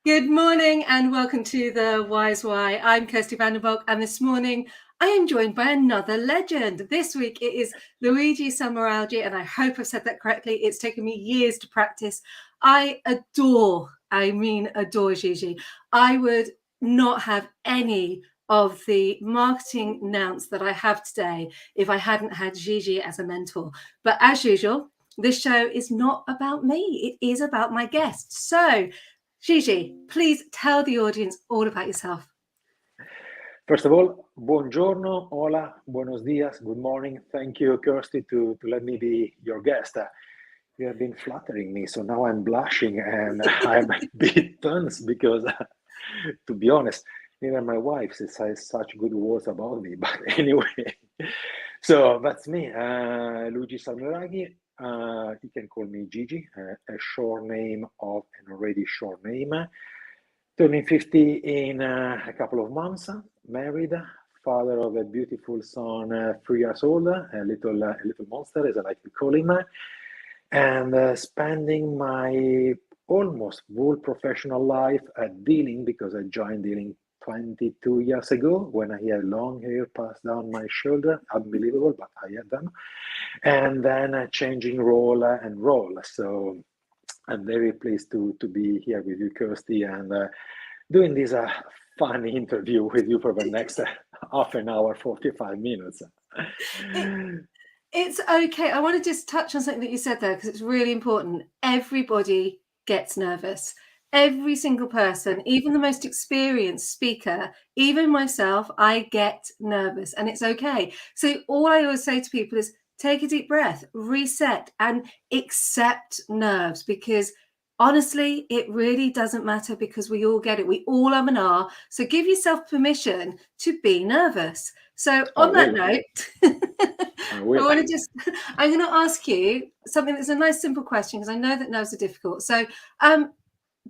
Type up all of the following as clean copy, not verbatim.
Good morning and welcome to the Wise Why. I'm Kirsty and this morning I am joined by another legend. This week it is Luigi Salmoiraghi, and I hope I've said that correctly. It's taken me years to practice. I adore Gigi. I would not have any of the marketing nouns that I have today if I hadn't had Gigi as a mentor. But as usual, this show is not about me. It is about my guests. So Gigi, please tell the audience all about yourself. First of all, buongiorno, hola, buenos dias, good morning. Thank you, Kirsty, to let me be your guest. You have been flattering me, so now I'm blushing and I'm a bit tense because, to be honest, even my wife says such good words about me. But anyway, so that's me, Luigi Salmoiraghi. You can call me Gigi, a short name of an already short name. Turning 50 in a couple of months, married, father of a beautiful son, 3 years old, a little monster, as I like to call him, and spending my almost whole professional life at dealing, because I joined dealing 22 years ago when I had long hair passed down my shoulder. Unbelievable, but I had them. And then changing role and role. So I'm very pleased to be here with you, Kirsty, and doing this fun interview with you for the next half an hour, 45 minutes. It's okay. I want to just touch on something that you said there because it's really important. Everybody gets nervous. Every single person, even the most experienced speaker, even myself, I get nervous, and it's okay. So all I always say to people is take a deep breath, reset, and accept nerves, because honestly, it really doesn't matter, because we all get it. We all am and are. So give yourself permission to be nervous. So on that note, I'm going to ask you something that's a nice, simple question, because I know that nerves are difficult. So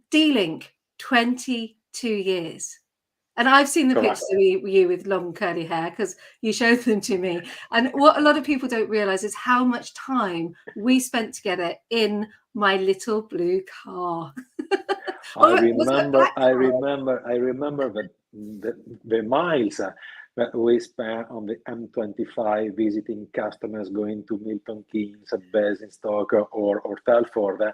dealing 22 years. And I've seen the pictures of you with long curly hair because you showed them to me. And what a lot of people don't realize is how much time we spent together in my little blue car. I remember the miles that we spent on the M25 visiting customers, going to Milton Keynes, Basingstoke, or Telford.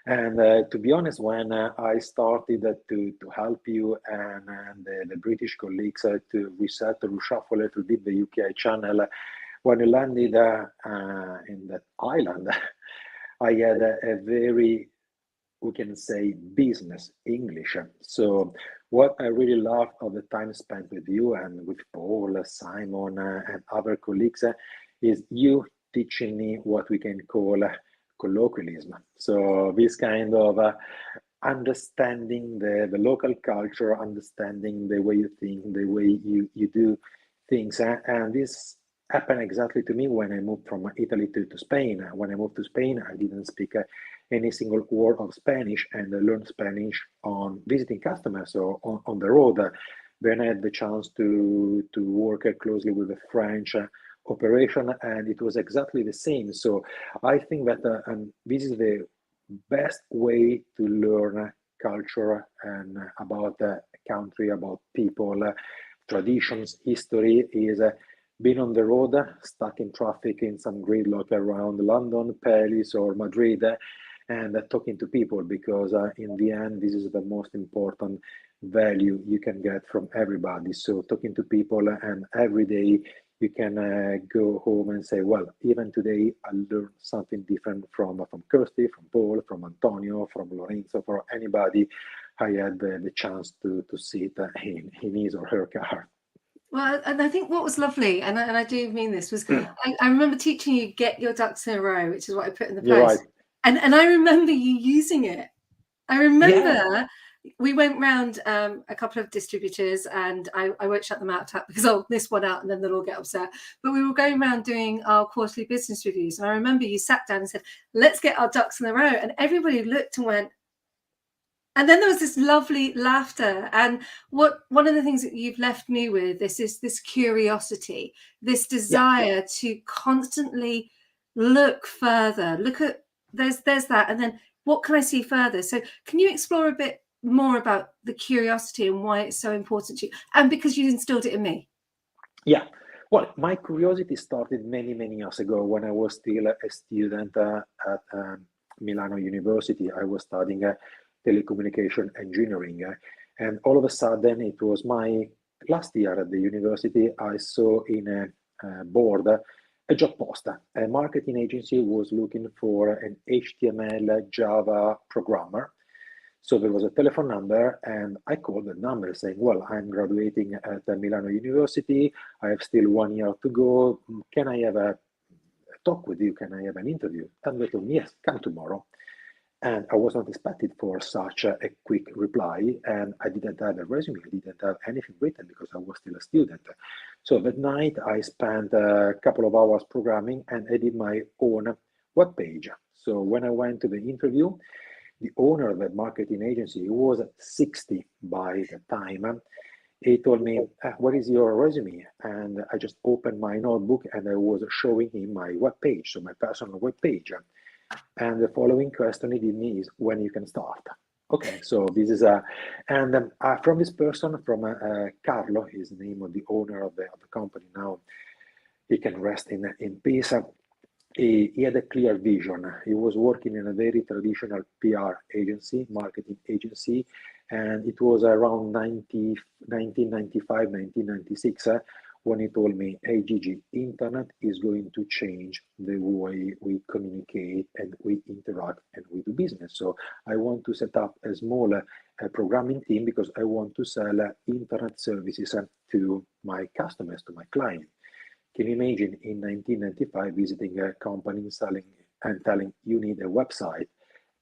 And to be honest, when I started to help you and the British colleagues to reset, to reshuffle a little bit the UKI channel, when you landed in that island, I had a very, we can say, business English. So what I really loved of the time spent with you and with Paul, Simon, and other colleagues is you teaching me what we can call colloquialism. So this kind of understanding the local culture, understanding the way you think, the way you do things. And this happened exactly to me when I moved from Italy to Spain. When I moved to Spain, I didn't speak any single word of Spanish, and I learned Spanish on visiting customers, so on the road. Then I had the chance to work closely with the French operation, and it was exactly the same. So I think that this is the best way to learn culture and about a country, about people, traditions, history, is being on the road, stuck in traffic in some gridlock around London, Paris, or Madrid, and talking to people, because in the end, this is the most important value you can get from everybody. So talking to people, and every day you can go home and say, well, even today I learned something different from Kirsty, from Paul, from Antonio, from Lorenzo, from anybody I had the chance to sit in his or her car. Well, and I think what was lovely, and I do mean this, was I remember teaching you get your ducks in a row, which is what I put in the post. Right. And I remember you using it. I remember we went round a couple of distributors, and I won't shut them out because I'll miss one out and then they'll all get upset. But we were going around doing our quarterly business reviews. And I remember you sat down and said, let's get our ducks in a row. And everybody looked and went, and then there was this lovely laughter. And one of the things that you've left me with is this curiosity, this desire to constantly look further, look at, there's that. And then what can I see further? So can you explore a bit more about the curiosity and why it's so important to you, and because you instilled it in me. Yeah. Well, my curiosity started many, many years ago when I was still a student at Milano University. I was studying telecommunication engineering. And all of a sudden, it was my last year at the university, I saw in a board a job post. A marketing agency was looking for an HTML Java programmer. So there was a telephone number, and I called the number saying, well, I'm graduating at the Milano University. I have still 1 year to go. Can I have a talk with you? Can I have an interview? And they told me, yes, come tomorrow. And I was not expected for such a quick reply. And I didn't have a resume. I didn't have anything written because I was still a student. So that night, I spent a couple of hours programming, and I did my own web page. So when I went to the interview, the owner of the marketing agency, he was 60 by the time. He told me, what is your resume? And I just opened my notebook and I was showing him my webpage, so my personal webpage. And the following question he did me is, when you can start? Okay, so this is from this person, from Carlo, is the name of the owner of the company now. He can rest in peace. He had a clear vision. He was working in a very traditional PR agency, marketing agency, and it was around 1995, 1996, when he told me, hey, Gigi, internet is going to change the way we communicate and we interact and we do business. So I want to set up a small programming team because I want to sell internet services to my customers, to my clients. Can you imagine in 1995 visiting a company selling and telling you need a website,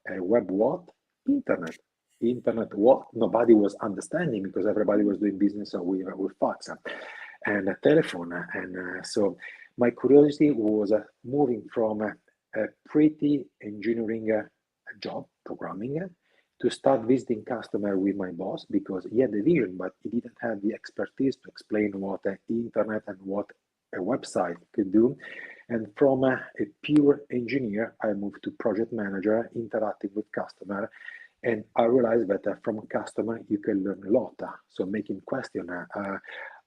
a web what? Internet. Internet what? Nobody was understanding because everybody was doing business with fax and a telephone. And so my curiosity was moving from a pretty engineering job, programming, to start visiting customer with my boss because he had the vision, but he didn't have the expertise to explain what the internet and what a website could do. And from a pure engineer, I moved to project manager, interacting with customer. And I realized that from customer, you can learn a lot. So making question,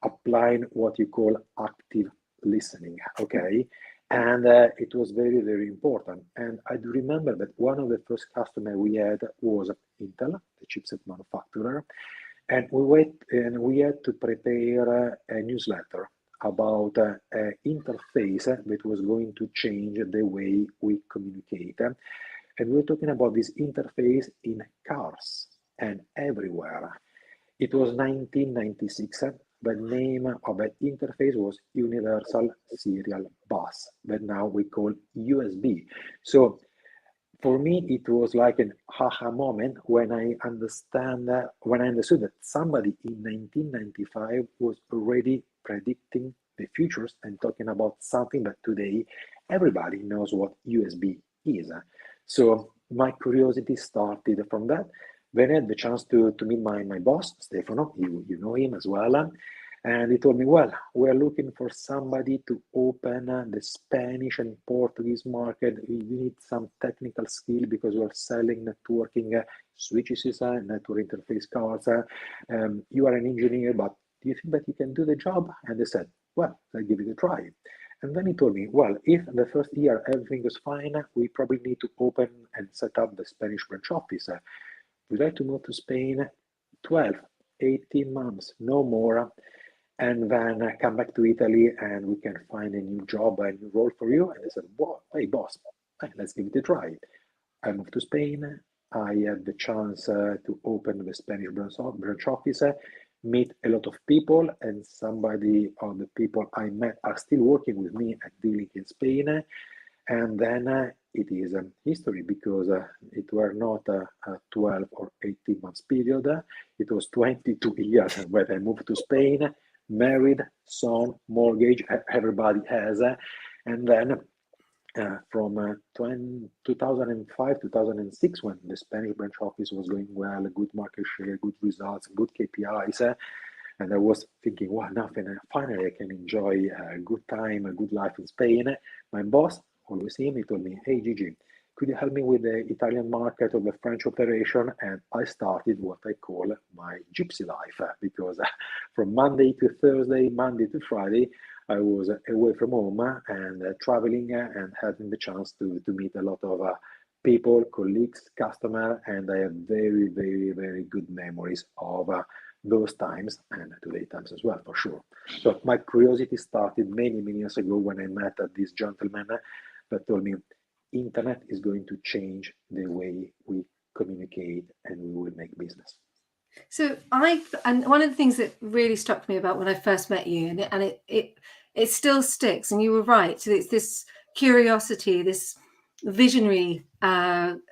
applying what you call active listening, okay? And it was very, very important. And I do remember that one of the first customer we had was Intel, the chipset manufacturer. And we had to prepare a newsletter about an interface that was going to change the way we communicate. And we're talking about this interface in cars and everywhere. It was 1996. The name of the interface was Universal Serial Bus, that now we call USB. So for me, it was like an aha moment when I understood that somebody in 1995 was already predicting the futures and talking about something that today everybody knows what USB is. So my curiosity started from that. Then I had the chance to meet my boss, Stefano, you know him as well. And he told me, well, we're looking for somebody to open the Spanish and Portuguese market. We need some technical skill because we're selling networking switches, network interface cards. You are an engineer, but do you think that you can do the job? And they said, well, I'll give it a try. And then he told me, well, if the first year everything is fine, we probably need to open and set up the Spanish branch office. We'd like to move to Spain 12, 18 months, no more. And then come back to Italy and we can find a new job, a new role for you. And I said, well, hey, boss, let's give it a try. I moved to Spain. I had the chance to open the Spanish branch office, meet a lot of people, and somebody of the people I met are still working with me and dealing in Spain. And then it is history because it were not a 12 or 18 months period. It was 22 years when I moved to Spain. Married, son, mortgage, everybody has. And then from 2005, 2006, when the Spanish branch office was going well, good market share, good results, good KPIs, and I was thinking, wow, nothing, finally I can enjoy a good time, a good life in Spain. My boss, always him, he told me, hey, Gigi, could you help me with the Italian market or the French operation? And I started what I call my Gypsy life, because from Monday to Thursday, Monday to Friday, I was away from home and traveling and having the chance to meet a lot of people, colleagues, customers, and I have very, very, very good memories of those times, and today times as well, for sure. So my curiosity started many, many years ago when I met this gentleman that told me, internet is going to change the way we communicate and we will make business. So and one of the things that really struck me about when I first met you, and it still sticks, and you were right. So it's this curiosity, this visionary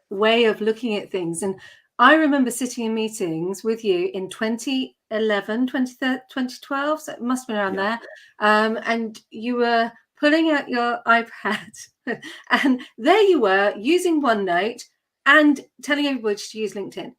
way of looking at things. And I remember sitting in meetings with you in 2011, 2012, so it must have been around there. And you were pulling out your iPad and there you were using OneNote and telling everybody to use LinkedIn.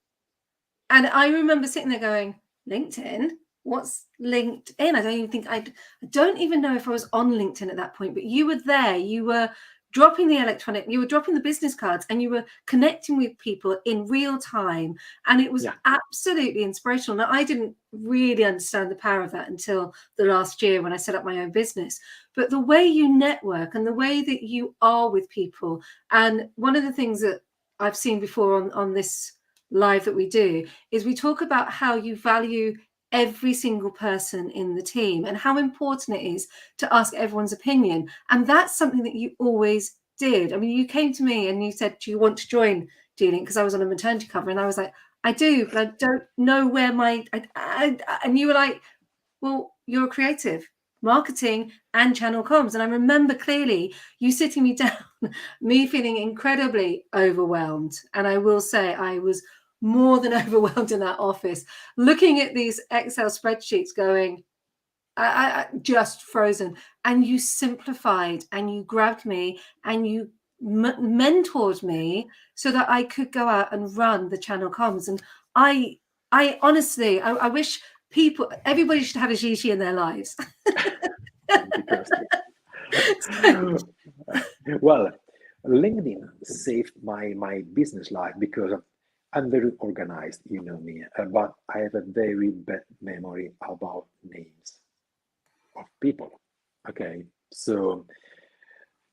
And I remember sitting there going, LinkedIn? What's LinkedIn? I don't even know if I was on LinkedIn at that point, but you were there. You were dropping you were dropping the business cards, and you were connecting with people in real time. And it was absolutely inspirational. Now, I didn't really understand the power of that until the last year when I set up my own business. But the way you network and the way that you are with people, and one of the things that I've seen before on this live that we do is we talk about how you value every single person in the team and how important it is to ask everyone's opinion. And that's something that you always did. I mean, you came to me and you said, do you want to join Dealing? Because I was on a maternity cover, and I was like, I do, but I don't know where and you were like, well, you're a creative, marketing and channel comms. And I remember clearly you sitting me down, me feeling incredibly overwhelmed. And I will say I was more than overwhelmed in that office, looking at these Excel spreadsheets going, I just frozen. And you simplified and you grabbed me and you mentored me so that I could go out and run the channel comms. And I honestly, I wish everybody should have a Gigi in their lives. Thank you, Kirsty. Well, LinkedIn saved my business life because I'm very organized, you know me, but I have a very bad memory about names of people. Okay, so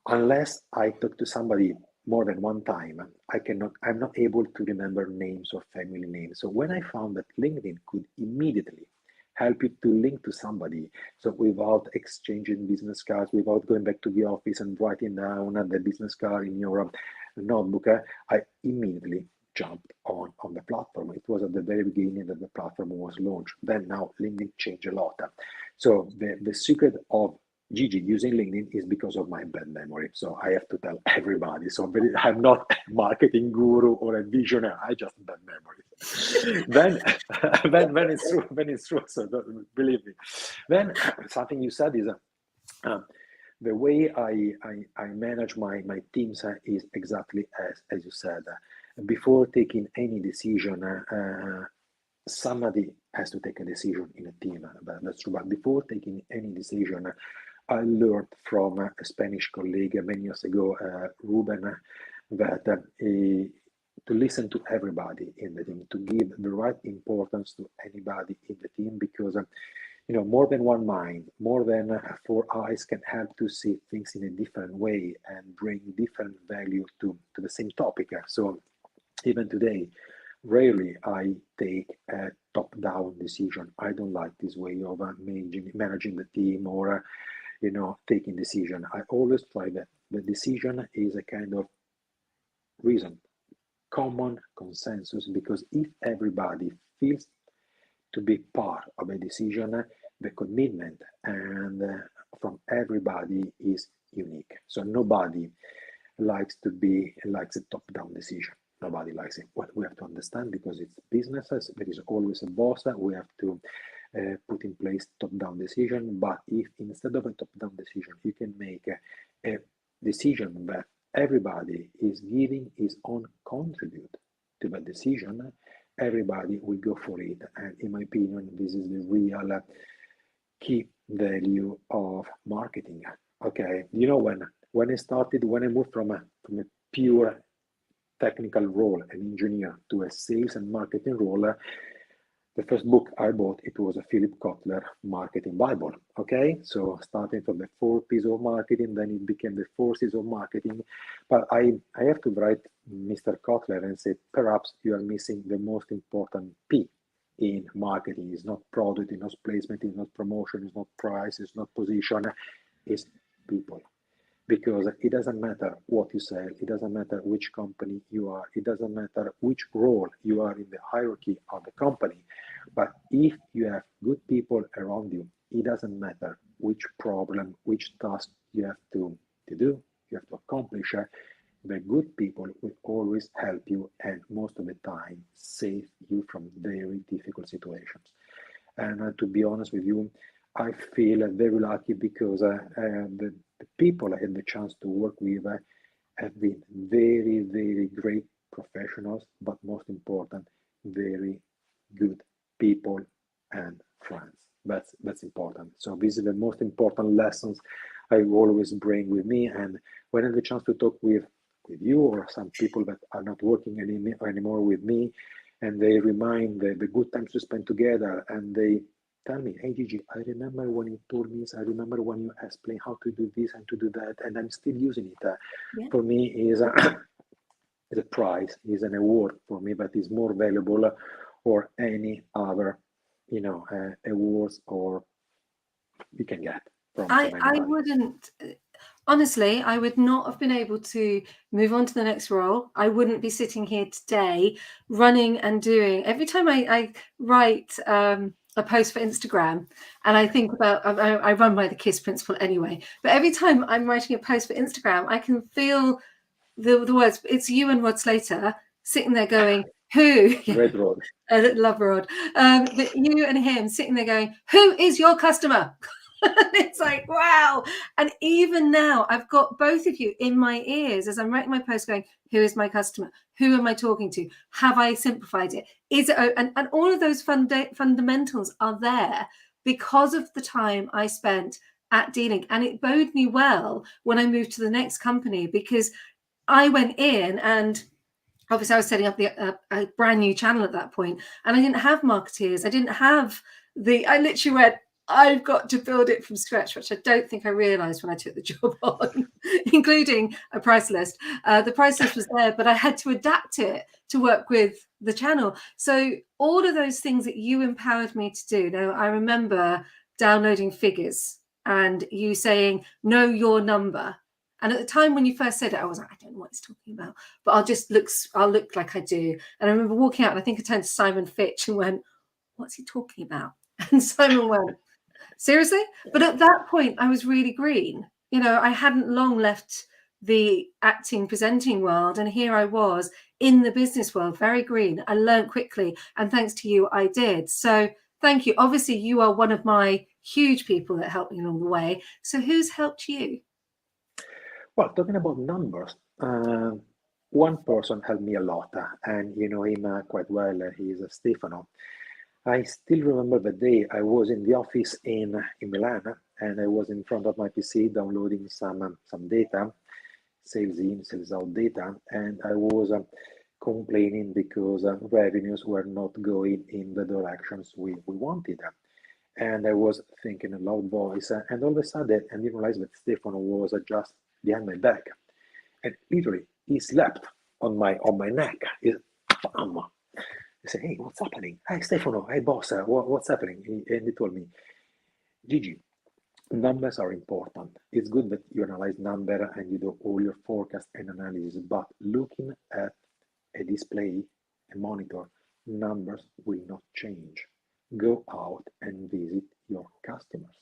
unless I talk to somebody more than one time, I'm not able to remember names or family names. So when I found that LinkedIn could immediately help you to link to somebody, so without exchanging business cards, without going back to the office and writing down the business card in your notebook, I immediately jumped on the platform. It was at the very beginning that the platform was launched. Then now LinkedIn changed a lot. So the secret of Gigi using LinkedIn is because of my bad memory. So I have to tell everybody. So I'm not a marketing guru or a visionary. I just bad memory. then it's true. So believe me. Then something you said is the way I manage my teams is exactly as you said. Before taking any decision, somebody has to take a decision in a team. That's true. But before taking any decision, I learned from a Spanish colleague many years ago, Ruben, that to listen to everybody in the team, to give the right importance to anybody in the team, because more than one mind, more than four eyes can help to see things in a different way and bring different value to the same topic. So even today, rarely I take a top-down decision. I don't like this way of managing the team or taking decision. I always try that the decision is a kind of reason, common consensus, because if everybody feels to be part of a decision, the commitment and from everybody is unique. So nobody likes a top-down decision. Nobody likes it. What we have to understand, because it's businesses, there is always a boss. We have to put in place top-down decision. But if instead of a top-down decision, you can make a decision that everybody is giving his own contribute to that decision, everybody will go for it. And in my opinion, this is the real key value of marketing. Okay, when I moved from a pure technical role, an engineer, to a sales and marketing role, the first book I bought, it was a Philip Kotler Marketing Bible. Okay, so starting from the 4 P's of marketing, then it became the 4 C's of marketing. But I have to write Mr. Kotler and say, perhaps you are missing the most important P in marketing. It's not product, it's not placement, it's not promotion, it's not price, it's not position, it's people. Because it doesn't matter what you sell, it doesn't matter which company you are, it doesn't matter which role you are in the hierarchy of the company. But if you have good people around you, it doesn't matter which problem, which task you have to do, you have to accomplish. The good people will always help you, and most of the time save you from very difficult situations. And to be honest with you, I feel very lucky because the people I had the chance to work with have been very, very great professionals, but most important, very good people and friends. That's important. So this is the most important lessons I always bring with me. And when I have the chance to talk with you or some people that are not working anymore with me, and they remind the good times to spend together, and they tell me, hey Gigi, I remember when you told me this, I remember when you explained how to do this and to do that, and I'm still using it. For me is a prize, is an award for me that is more valuable or any other, awards or you can get from anybody. I wouldn't, honestly, I would not have been able to move on to the next role. I wouldn't be sitting here today running and doing. Every time I write a post for Instagram, and I think about, I run by the KISS principle anyway, but every time I'm writing a post for Instagram, I can feel the words, it's you and Rod Slater sitting there going, who? Red Rod. I love Rod. You and him sitting there going, who is your customer? It's like, wow. And even now, I've got both of you in my ears as I'm writing my post going, who is my customer? Who am I talking to? Have I simplified it? Is it? And all of those fundamentals are there because of the time I spent at dealing. And it bode me well when I moved to the next company, because I went in and obviously I was setting up a brand new channel at that point, and I didn't have marketeers. I didn't have I literally went, I've got to build it from scratch, which I don't think I realized when I took the job on, including a price list. The price list was there, but I had to adapt it to work with the channel. So all of those things that you empowered me to do. Now, I remember downloading figures and you saying, know your number. And at the time when you first said it, I was like, I don't know what he's talking about, but I'll look like I do. And I remember walking out, and I think I turned to Simon Fitch and went, what's he talking about? And Simon went, seriously? But at that point, I was really green. I hadn't long left the acting, presenting world. And here I was in the business world, very green. I learned quickly. And thanks to you, I did. So thank you. Obviously, you are one of my huge people that helped me along the way. So who's helped you? Well, talking about numbers, one person helped me a lot, and you know him quite well. He's Stefano. I still remember the day I was in the office in Milan, and I was in front of my PC downloading some data, sales in, sales out data, and I was complaining because revenues were not going in the directions we wanted. And I was thinking a loud voice, and all of a sudden I didn't realize that Stefano was just behind my back, and literally he slapped on my neck. Bam! I said, hey, what's happening? Hey, Stefano, hey, boss, what's happening? And he told me, Gigi, numbers are important. It's good that you analyze number and you do all your forecast and analysis, but looking at a display, a monitor, numbers will not change. Go out and visit your customers.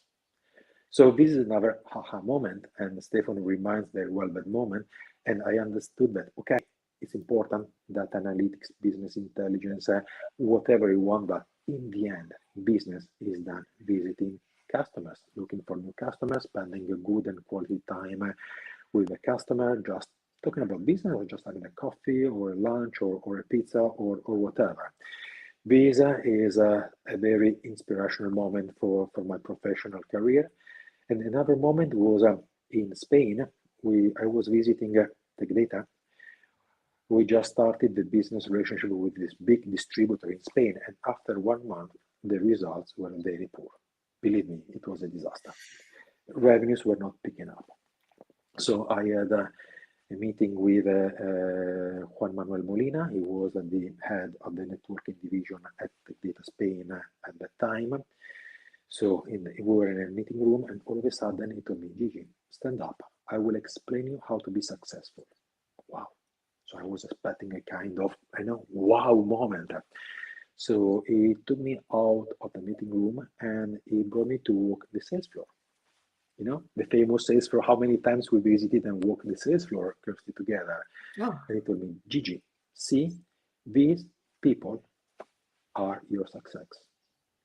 So this is another haha moment, and Stefano reminds very well that moment, and I understood that, okay, it's important, data analytics, business intelligence, whatever you want, but in the end, business is done visiting customers, looking for new customers, spending a good and quality time with the customer, just talking about business, or just having a coffee or a lunch or a pizza or whatever. This is a very inspirational moment for my professional career. And another moment was in Spain. I was visiting Tech Data, We just started the business relationship with this big distributor in Spain, and after 1 month, the results were very poor. Believe me, it was a disaster. Revenues were not picking up. So I had a meeting with Juan Manuel Molina. He was the head of the networking division at Data Spain at that time. So we were in a meeting room, and all of a sudden he told me, Gigi, stand up. I will explain you how to be successful. Wow. So I was expecting a kind of, wow moment. So he took me out of the meeting room and he brought me to walk the sales floor. The famous sales floor, how many times we visited and walked the sales floor, Kirsty, together. Oh. And he told me, Gigi, see, these people are your success.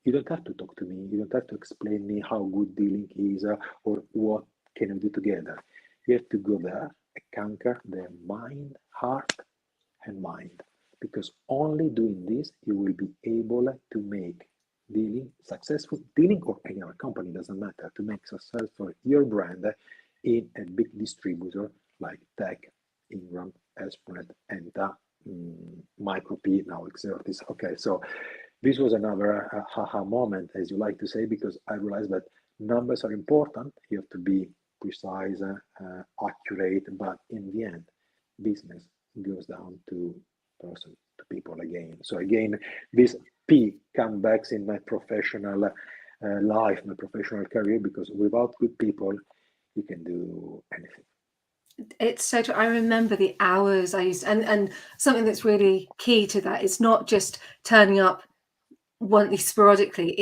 You don't have to talk to me. You don't have to explain me how good dealing is or what can we do together. You have to go there and conquer their mind, heart, and mind. Because only doing this, you will be able to make successful dealing or any other company, doesn't matter, to make successful your brand in a big distributor like Tech, Ingram, Esprinet, Enta, Micro-P, now Exertis. Okay, so this was another haha moment, as you like to say, because I realized that numbers are important. You have to be precise, accurate, but in the end, business goes down to person, to people again. So again, this P comes back in my professional life, my professional career, because without good people, you can do anything. It's so true. I remember the hours I used, and something that's really key to that is not just turning up sporadically.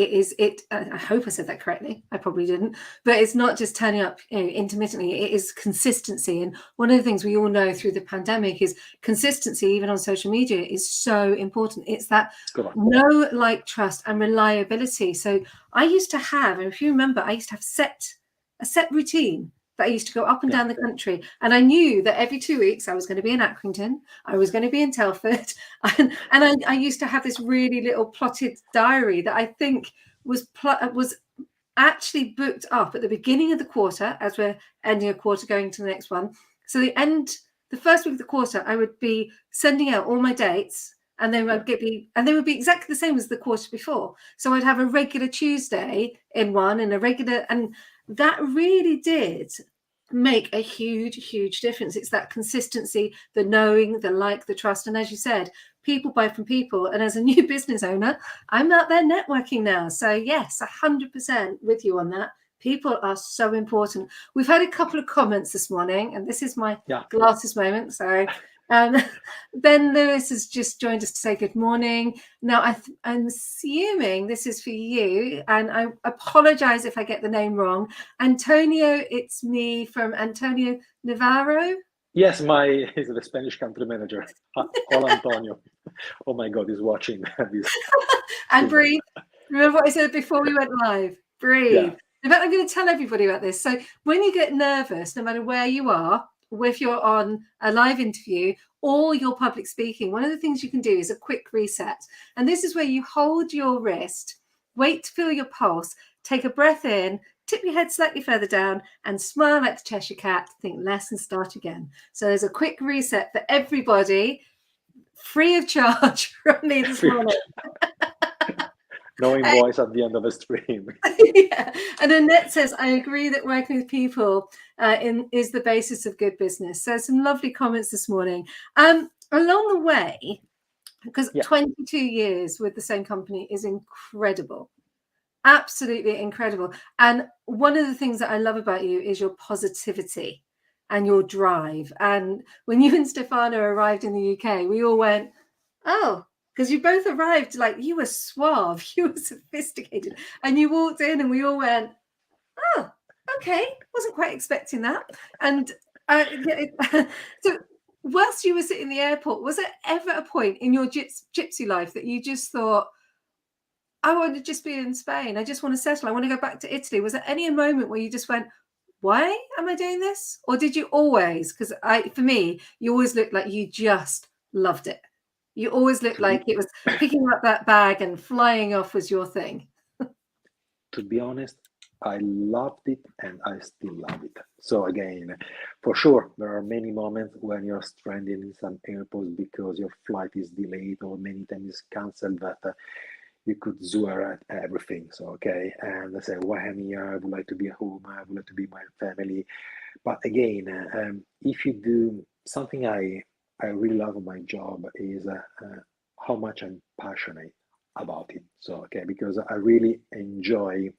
I hope I said that correctly. I probably didn't, but it's not just turning up intermittently. It is consistency. And one of the things we all know through the pandemic is consistency, even on social media, is so important. It's that know, like, trust and reliability. So I used to have, and if you remember, I used to have a set routine that I used to go up and down the country. And I knew that every 2 weeks I was going to be in Accrington, I was going to be in Telford. And I used to have this really little plotted diary that I think was actually booked up at the beginning of the quarter, as we're ending a quarter going to the next one. So the first week of the quarter, I would be sending out all my dates, and then they would be exactly the same as the quarter before. So I'd have a regular Tuesday in one and a regular, and that really did make a huge difference. It's that consistency, the knowing, the like, the trust. And as you said, people buy from people. And as a new business owner, I'm out there networking now. So yes, 100% with you on that. People are so important. We've had a couple of comments this morning, and this is my glasses moment. So Ben Lewis has just joined us to say good morning. Now, I'm assuming this is for you, and I apologize if I get the name wrong. Antonio, it's me from Antonio Navarro. Yes, he's the Spanish country manager. Hola, Antonio. Oh my God, he's watching this. And breathe. Remember what I said before we went live? Breathe. Yeah. In fact, I'm going to tell everybody about this. So when you get nervous, no matter where you are, if you're on a live interview or you're public speaking, one of the things you can do is a quick reset. And this is where you hold your wrist, wait to feel your pulse, take a breath in, tip your head slightly further down and smile like the Cheshire Cat, think less and start again. So there's a quick reset for everybody, free of charge from me this morning. No invoice at the end of a stream. Yeah. And Annette says, I agree that working with people is the basis of good business. So some lovely comments this morning. Along the way, because 22 years with the same company is incredible. Absolutely incredible. And one of the things that I love about you is your positivity and your drive. And when you and Stefano arrived in the UK, we all went, oh, because you both arrived like you were suave, you were sophisticated, and you walked in and we all went, oh, okay, wasn't quite expecting that. And so whilst you were sitting in the airport, was there ever a point in your gypsy life that you just thought, I want to just be in Spain, I just want to settle, I want to go back to Italy? Was there any moment where you just went, why am I doing this? Or did you always, because for me, you always looked like you just loved it. You always looked like it was picking up that bag and flying off was your thing. To be honest, I loved it and I still love it. So again, for sure, there are many moments when you're stranded in some airport because your flight is delayed or many times it's cancelled that you could swear at everything. So okay, and I say, why I'm here? I would like to be at home. I would like to be with my family. But again, if you do something I really love my job is how much I'm passionate about it. So okay, because I really enjoy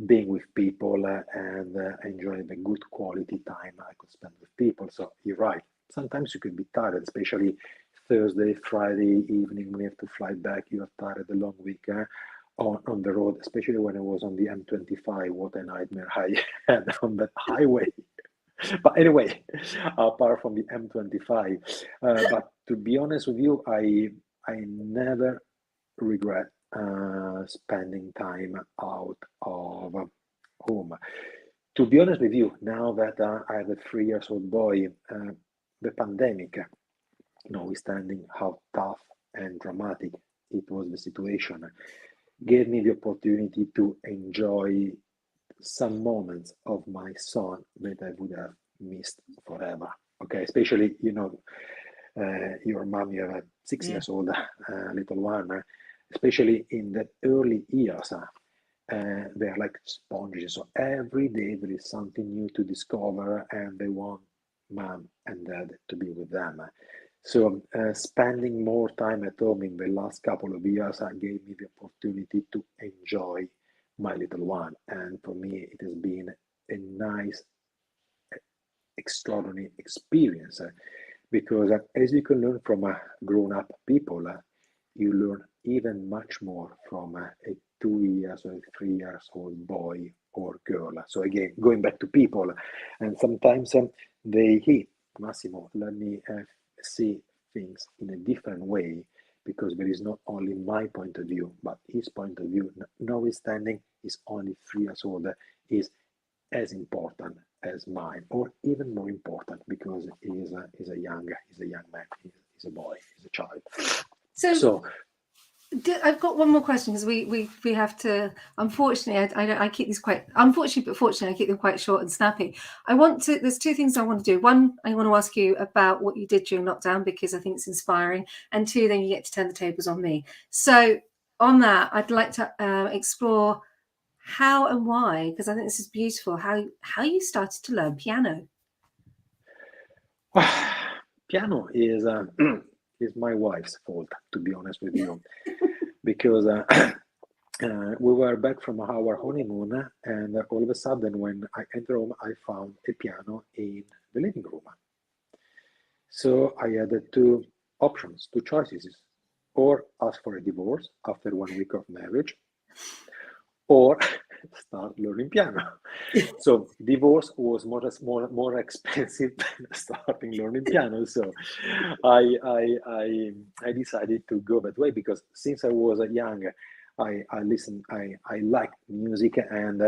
being with people and enjoy the good quality time I could spend with people. So you're right. Sometimes you could be tired, especially Thursday, Friday evening when you have to fly back. You are tired the long week on the road, especially when I was on the M25. What a nightmare I had on that highway. But anyway, apart from the M25, but to be honest with you, I never regret spending time out of home. To be honest with you, now that I have a 3 years old boy, the pandemic, notwithstanding how tough and dramatic it was the situation, gave me the opportunity to enjoy some moments of my son that I would have missed forever. Okay, especially your mom, you have a 6 years old little one, especially in the early years. They're like sponges. So every day there is something new to discover, and they want mom and dad to be with them. So spending more time at home in the last couple of years gave me the opportunity to enjoy my little one. And for me, it has been a nice, extraordinary experience because as you can learn from grown-up people, you learn even much more from a 2 years or 3 years old boy or girl. So again, going back to people, and sometimes they hit Massimo, let me see things in a different way because there is not only my point of view, but his point of view, notwithstanding he's only 3 years old, is as important as mine, or even more important because he's a young man, he's a boy, he's a child. So I've got one more question because we have to. Unfortunately, I keep these quite. Unfortunately, but fortunately, I keep them quite short and snappy. There's two things I want to do. One, I want to ask you about what you did during lockdown because I think it's inspiring, and two, then you get to turn the tables on me. So on that, I'd like to explore how and why, because I think this is beautiful. How you started to learn piano. Piano is is my wife's fault, to be honest with you, because we were back from our honeymoon, and all of a sudden, when I entered home, I found a piano in the living room. So I had two options, two choices, or ask for a divorce after 1 week of marriage, or start learning piano. So divorce was more expensive than starting learning piano. So I decided to go that way because since I was young, I liked music, and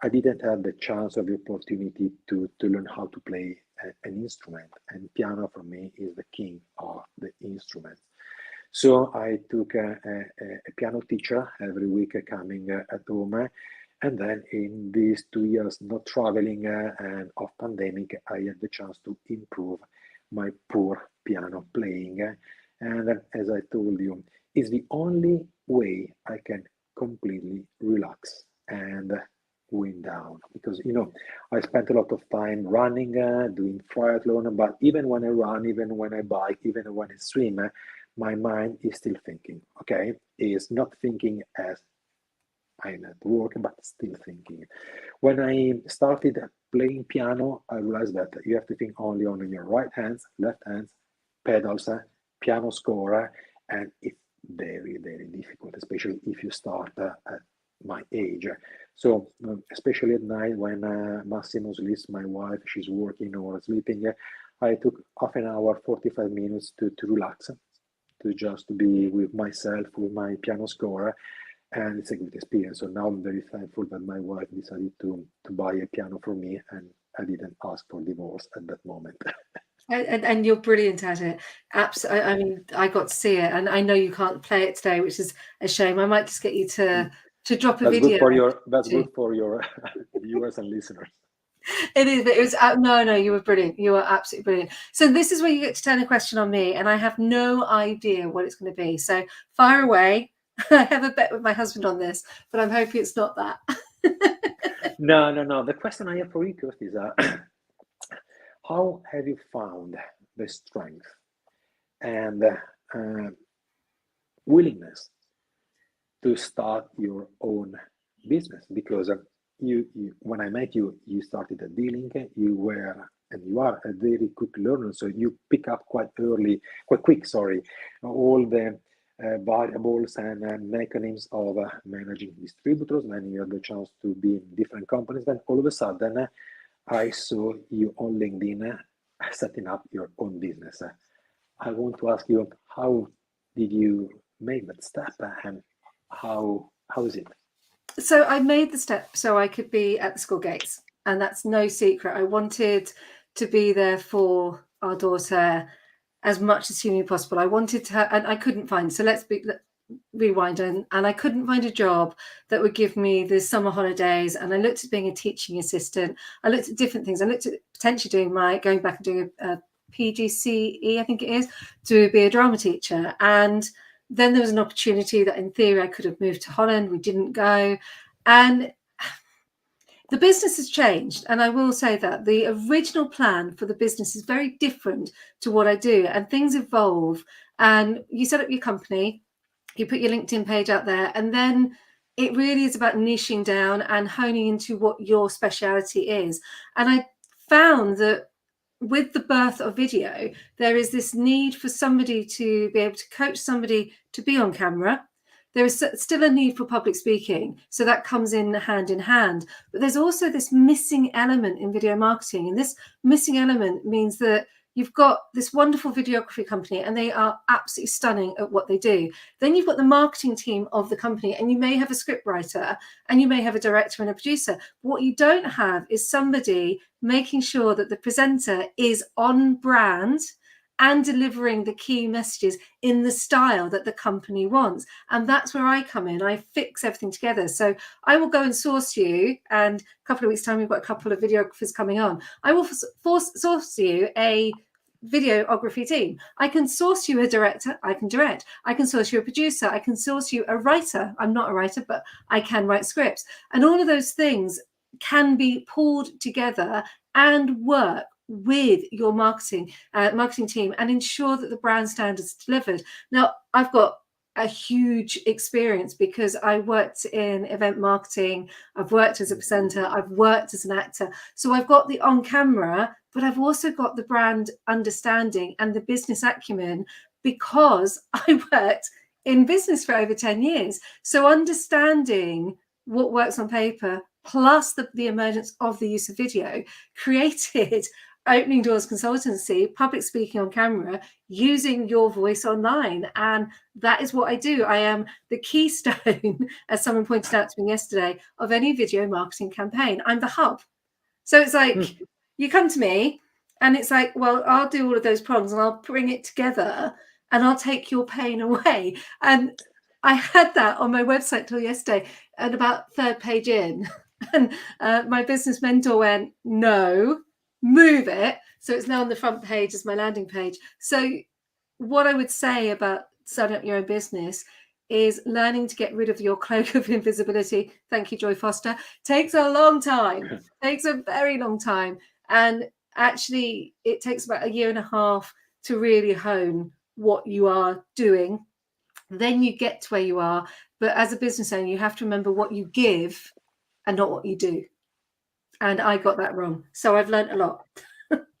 I didn't have the chance or the opportunity to learn how to play an instrument. And piano for me is the king of the instruments. So I took a piano teacher every week coming at home. And then in these 2 years, not traveling and of pandemic, I had the chance to improve my poor piano playing. And as I told you, it's the only way I can completely relax and wind down. Because, I spent a lot of time running, doing triathlon, but even when I run, even when I bike, even when I swim, my mind is still thinking, okay? Is not thinking as I'm at work, but still thinking. When I started playing piano, I realized that you have to think only on your right hands, left hands, pedals, piano score, and it's very, very difficult, especially if you start at my age. So, especially at night when Massimo sleeps, my wife, she's working or sleeping, I took half an hour, 45 minutes to relax, to just be with myself, with my piano score, and it's a good experience. So now I'm very thankful that my wife decided to buy a piano for me, and I didn't ask for divorce at that moment. And you're brilliant at it. Absolutely. I mean, I got to see it, and I know you can't play it today, which is a shame. I might just get you to to drop a That's video. good for your. That's good for your viewers and listeners. It is, but it was no, you were brilliant. You were absolutely brilliant. So this is where you get to turn a question on me, and I have no idea what it's going to be. So fire away. I have a bet with my husband on this, but I'm hoping it's not that. No. The question I have for you, Kirsty, is how have you found the strength and willingness to start your own business? Because you when I met you, you started a dealing. You were and you are a very quick learner, so you pick up quite quick. Sorry, all the variables and mechanisms of managing distributors. Then you had the chance to be in different companies. Then all of a sudden, I saw you on LinkedIn setting up your own business. I want to ask you, how did you make that step, and how is it? So I made the step so I could be at the school gates, and that's no secret. I wanted to be there for our daughter as much as humanly possible. I wanted to, and I couldn't find. So let's rewind, and I couldn't find a job that would give me the summer holidays. And I looked at being a teaching assistant. I looked at different things. I looked at potentially going back and doing a PGCE, I think it is, to be a drama teacher. And then there was an opportunity that in theory I could have moved to Holland. We didn't go. And the business has changed. And I will say that the original plan for the business is very different to what I do. And things evolve. And you set up your company, you put your LinkedIn page out there, and then it really is about niching down and honing into what your speciality is. And I found that with the birth of video, there is this need for somebody to be able to coach somebody to be on camera. There is still a need for public speaking, so that comes in hand. But there's also this missing element in video marketing, and this missing element means that you've got this wonderful videography company and they are absolutely stunning at what they do. Then you've got the marketing team of the company, and you may have a script writer and you may have a director and a producer. But what you don't have is somebody making sure that the presenter is on brand and delivering the key messages in the style that the company wants. And that's where I come in. I fix everything together. So I will go and source you, and a couple of weeks' time, we've got a couple of videographers coming on. I will source you a videography team. I can source you a director. I can direct. I can source you a producer. I can source you a writer. I'm not a writer, but I can write scripts. And all of those things can be pulled together and work with your marketing team and ensure that the brand standards are delivered. Now, I've got a huge experience because I worked in event marketing, I've worked as a presenter, I've worked as an actor. So I've got the on camera, but I've also got the brand understanding and the business acumen because I worked in business for over 10 years. So understanding what works on paper, plus the emergence of the use of video, created Opening Doors Consultancy, public speaking on camera, using your voice online. And that is what I do. I am the keystone, as someone pointed out to me yesterday, of any video marketing campaign. I'm the hub. So it's like, you come to me and it's like, well, I'll do all of those problems and I'll bring it together and I'll take your pain away. And I had that on my website till yesterday, and about third page in. And my business mentor went, no, move it. So it's now on the front page as my landing page. So what I would say about starting up your own business is learning to get rid of your cloak of invisibility. Thank you, Joy Foster. Takes a long time. Takes a very long time. And actually, it takes about 1.5 years to really hone what you are doing. Then you get to where you are. But as a business owner, you have to remember what you give and not what you do. And I got that wrong. So I've learned a lot.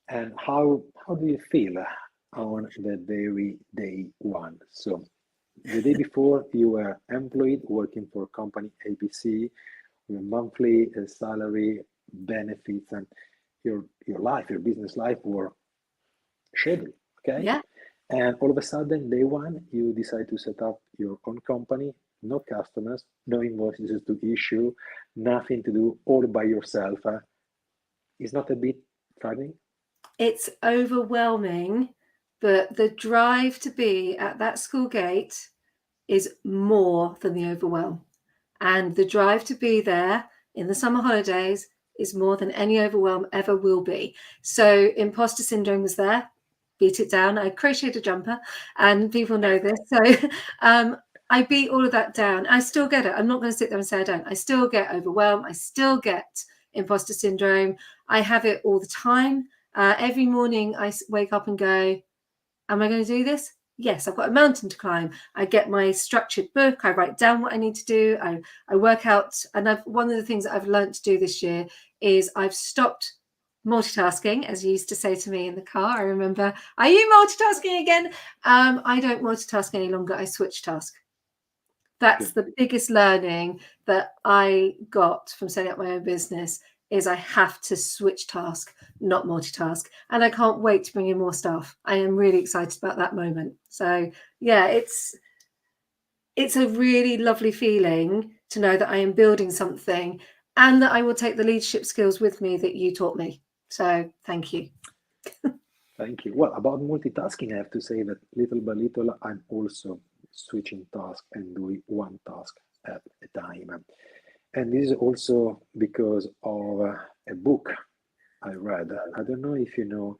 And how do you feel on the very day one? So the day before, you were employed working for company ABC with monthly salary, benefits, and your business life were scheduled. Okay. Yeah. And all of a sudden, day one, you decide to set up your own company, no customers, no invoices to issue, nothing to do, all by yourself. Is not a bit frightening? It's overwhelming, but the drive to be at that school gate is more than the overwhelm. And the drive to be there in the summer holidays is more than any overwhelm ever will be. So imposter syndrome was there. Beat it down. I crocheted a jumper, and people know this. So I beat all of that down. I still get it. I'm not going to sit there and say I don't. I still get overwhelmed. I still get imposter syndrome. I have it all the time. Every morning I wake up and go, am I going to do this? Yes, I've got a mountain to climb. I get my structured book. I write down what I need to do. I work out. And one of the things that I've learned to do this year is I've stopped multitasking, as you used to say to me in the car. I remember, are you multitasking again? I don't multitask any longer. I switch task. That's the biggest learning that I got from setting up my own business, is I have to switch task, not multitask. And I can't wait to bring in more staff. I am really excited about that moment. So yeah, it's a really lovely feeling to know that I am building something and that I will take the leadership skills with me that you taught me. So thank you. Thank you. Well, about multitasking, I have to say that little by little, I'm also switching tasks and doing one task at a time. And this is also because of a book I read. I don't know if you know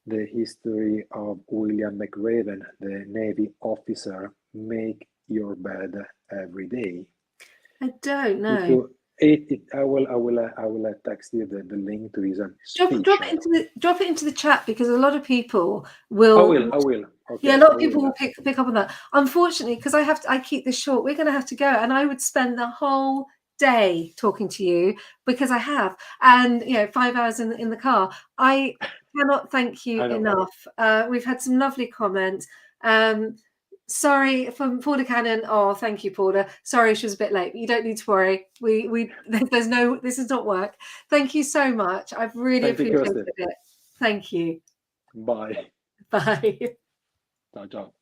the history of William McRaven, the Navy officer, Make Your Bed Every Day. I don't know. I will text you the link to his speech. Drop it into the chat, because a lot of people will. I will. Okay, yeah, a lot of people will pick up on that. Unfortunately, because I keep this short, we're going to have to go, and I would spend the whole day talking to you, because I have, and 5 hours in the car. I cannot thank you enough. We've had some lovely comments. Sorry, from Paula Cannon. Oh, thank you, Paula. Sorry, she was a bit late. You don't need to worry. This is not work. Thank you so much. I've really appreciated it. Thank you. Bye. Bye. Ciao, ciao.